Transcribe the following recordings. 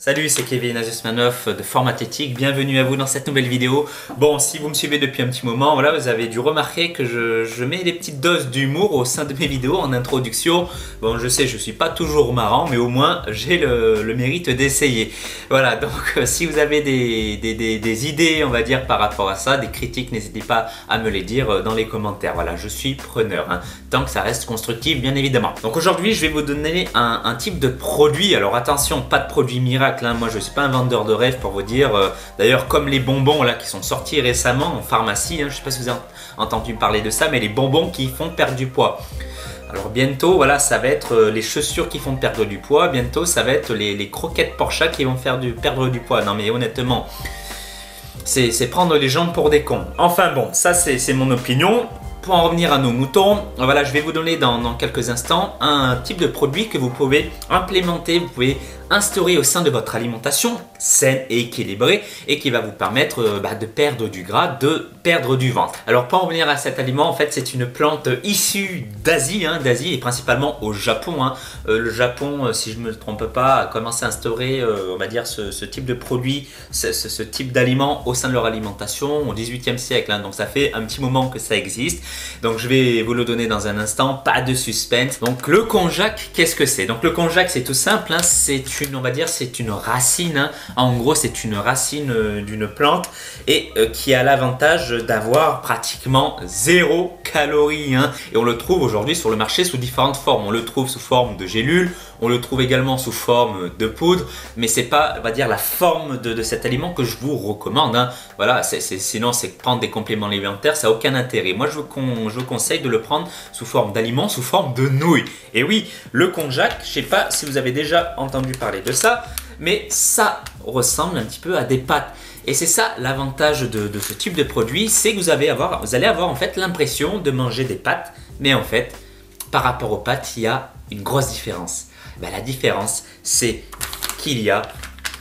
Salut, c'est Kevin Azusmanov de Formathétique, bienvenue à vous dans cette nouvelle vidéo. Bon, si vous me suivez depuis un petit moment, voilà, vous avez dû remarquer que je mets des petites doses d'humour au sein de mes vidéos en introduction. Bon, je sais, je suis pas toujours marrant, mais au moins j'ai le mérite d'essayer. Voilà, donc si vous avez des idées, on va dire, par rapport à ça, des critiques, n'hésitez pas à me les dire dans les commentaires. Voilà, je suis preneur, hein, tant que ça reste constructif, bien évidemment. Donc aujourd'hui, je vais vous donner un type de produit. Alors attention, pas de produit miracle. Moi je ne suis pas un vendeur de rêve pour vous dire, d'ailleurs comme les bonbons là qui sont sortis récemment en pharmacie, je ne sais pas si vous avez entendu parler de ça, mais les bonbons qui font perdre du poids. Alors bientôt voilà, ça va être les chaussures qui font perdre du poids, bientôt ça va être les croquettes pour chat qui vont faire perdre du poids. Non mais honnêtement, c'est prendre les gens pour des cons. Enfin bon, ça c'est mon opinion. Pour en revenir à nos moutons, voilà, je vais vous donner dans quelques instants un type de produit que vous pouvez implémenter, vous pouvez instaurer au sein de votre alimentation saine et équilibrée et qui va vous permettre de perdre du gras, de perdre du ventre. Alors pour en revenir à cet aliment, en fait c'est une plante issue d'Asie, d'Asie et principalement au Japon. Le Japon, si je ne me trompe pas, a commencé à instaurer on va dire ce type de produit, ce type d'aliment au sein de leur alimentation au XVIIIe siècle. Donc ça fait un petit moment que ça existe. Donc je vais vous le donner dans un instant, pas de suspense. Donc le konjac, qu'est-ce que c'est? Donc le konjac c'est tout simple, on va dire c'est une racine. En gros c'est une racine d'une plante et qui a l'avantage d'avoir pratiquement 0 calories. Et on le trouve aujourd'hui sur le marché sous différentes formes. On le trouve sous forme de gélules, on le trouve également sous forme de poudre, mais c'est pas, on va dire, la forme de cet aliment que je vous recommande. Voilà, sinon c'est prendre des compléments alimentaires, ça n'a aucun intérêt. Moi je vous conseille de le prendre sous forme d'aliment, sous forme de nouilles. Et oui, le konjac, je sais pas si vous avez déjà entendu parler de ça, mais ça ressemble un petit peu à des pâtes. Et c'est ça l'avantage de ce type de produit, c'est que vous allez avoir en fait l'impression de manger des pâtes, mais en fait, par rapport aux pâtes, il y a une grosse différence. La différence, c'est qu'il y a,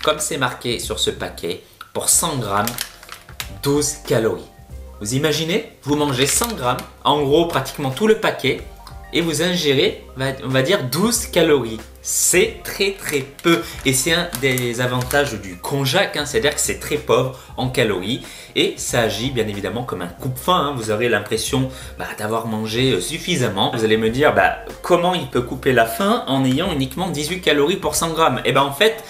comme c'est marqué sur ce paquet, pour 100 grammes, 12 calories. Vous imaginez, vous mangez 100 grammes, en gros pratiquement tout le paquet, et vous ingérez, on va dire, 12 calories. C'est très peu et c'est un des avantages du konjac, c'est-à-dire que c'est très pauvre en calories et ça agit bien évidemment comme un coupe-faim. Vous aurez l'impression d'avoir mangé suffisamment. Vous allez me dire comment il peut couper la faim en ayant uniquement 18 calories pour 100 grammes. Et en fait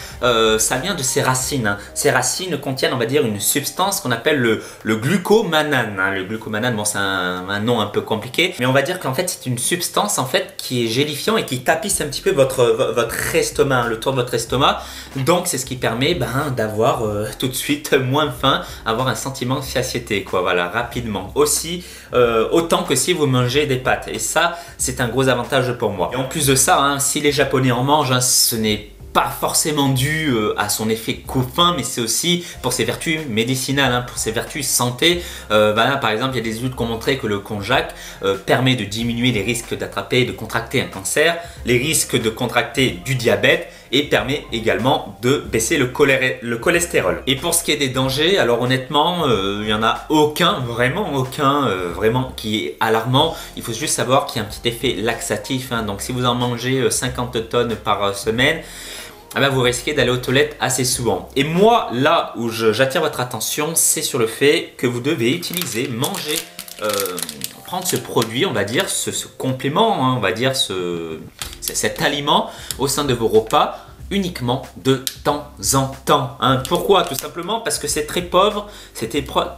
ça vient de ses racines. Ces racines contiennent, on va dire, une substance qu'on appelle le glucomanane. Le glucomanane, bon, c'est un nom un peu compliqué, mais on va dire qu'en fait c'est une substance en fait qui est gélifiant et qui tapisse un petit peu votre estomac, le tour de votre estomac. Donc c'est ce qui permet d'avoir tout de suite moins faim, avoir un sentiment de satiété, voilà, rapidement. Aussi autant que si vous mangez des pâtes. Et ça, c'est un gros avantage pour moi. Et en plus de ça, si les Japonais en mangent, ce n'est pas forcément dû à son effet coupe-faim, mais c'est aussi pour ses vertus médicinales, pour ses vertus santé. Par exemple, il y a des études qui ont montré que le konjac permet de diminuer les risques d'attraper et de contracter un cancer, les risques de contracter du diabète et permet également de baisser le cholestérol. Et pour ce qui est des dangers, alors honnêtement, il n'y en a aucun, vraiment aucun, vraiment qui est alarmant. Il faut juste savoir qu'il y a un petit effet laxatif. Donc si vous en mangez 50 tonnes par semaine, vous risquez d'aller aux toilettes assez souvent. Et moi, là où j'attire votre attention, c'est sur le fait que vous devez utiliser, manger, prendre ce produit, on va dire, ce complément, on va dire cet aliment au sein de vos repas uniquement de temps en temps. Pourquoi? Tout simplement parce que c'est très pauvre,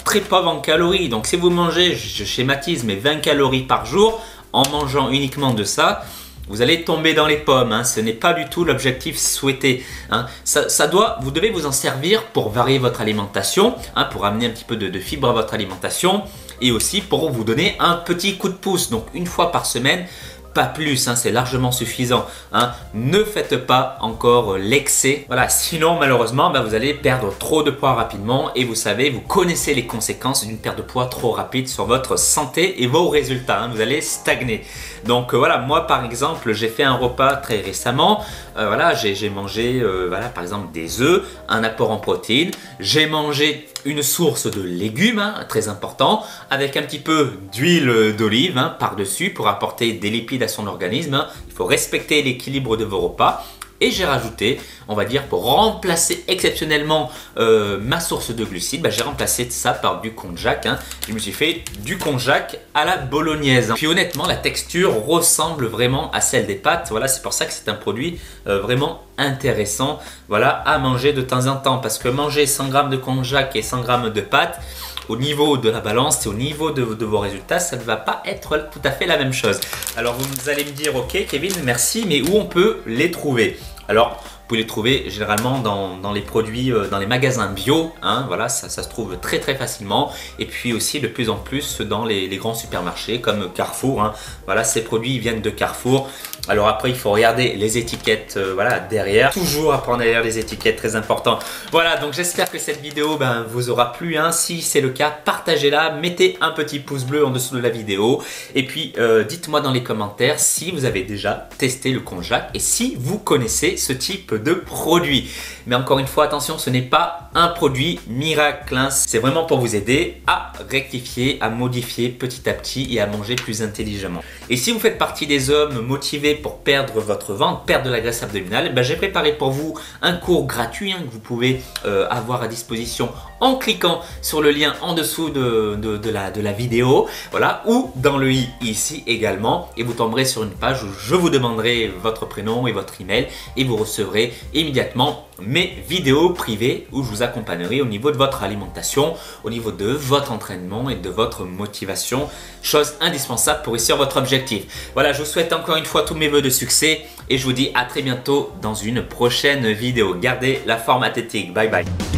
très pauvre en calories. Donc si vous mangez, je schématise, mais 20 calories par jour, en mangeant uniquement de ça, vous allez tomber dans les pommes. Ce n'est pas du tout l'objectif souhaité. Vous devez vous en servir pour varier votre alimentation, pour amener un petit peu de fibre à votre alimentation et aussi pour vous donner un petit coup de pouce. Donc une fois par semaine, pas plus, c'est largement suffisant. Ne faites pas encore l'excès. Voilà, sinon malheureusement vous allez perdre trop de poids rapidement et vous connaissez les conséquences d'une perte de poids trop rapide sur votre santé et vos résultats. Vous allez stagner. Donc voilà, moi par exemple, j'ai fait un repas très récemment. J'ai mangé par exemple des œufs, un apport en protéines. J'ai mangé une source de légumes, très important, avec un petit peu d'huile d'olive par-dessus pour apporter des lipides à son organisme. Il faut respecter l'équilibre de vos repas. et j'ai rajouté, on va dire, pour remplacer exceptionnellement ma source de glucides, j'ai remplacé ça par du konjac. Je me suis fait du konjac à la bolognaise. Puis honnêtement, la texture ressemble vraiment à celle des pâtes. Voilà, c'est pour ça que c'est un produit vraiment intéressant, voilà, à manger de temps en temps, parce que manger 100 g de konjac et 100 g de pâtes, au niveau de la balance et au niveau de vos résultats, ça ne va pas être tout à fait la même chose. Alors vous allez me dire, ok Kevin, merci, mais où on peut les trouver? Alors, vous pouvez les trouver généralement dans les produits, dans les magasins bio, voilà, ça se trouve très facilement. Et puis aussi de plus en plus dans les grands supermarchés comme Carrefour. Voilà, ces produits viennent de Carrefour. Alors après, il faut regarder les étiquettes voilà, derrière. Toujours apprendre à lire les étiquettes, très important. Voilà, donc j'espère que cette vidéo vous aura plu. Si c'est le cas, partagez-la, mettez un petit pouce bleu en dessous de la vidéo. Et puis, dites-moi dans les commentaires si vous avez déjà testé le konjac et si vous connaissez ce type de produit. Mais encore une fois, attention, ce n'est pas un produit miracle. C'est vraiment pour vous aider à rectifier, à modifier petit à petit et à manger plus intelligemment. Et si vous faites partie des hommes motivés pour perdre votre ventre, perdre de la graisse abdominale, j'ai préparé pour vous un cours gratuit que vous pouvez avoir à disposition en cliquant sur le lien en dessous de la vidéo, voilà, ou dans le i ici également, et vous tomberez sur une page où je vous demanderai votre prénom et votre email et vous recevrez immédiatement mes vidéos privées où je vous accompagnerai au niveau de votre alimentation, au niveau de votre entraînement et de votre motivation, chose indispensable pour réussir votre objectif. Voilà, je vous souhaite encore une fois tous mes vœux de succès et je vous dis à très bientôt dans une prochaine vidéo. Gardez la forme athlétique. Bye bye.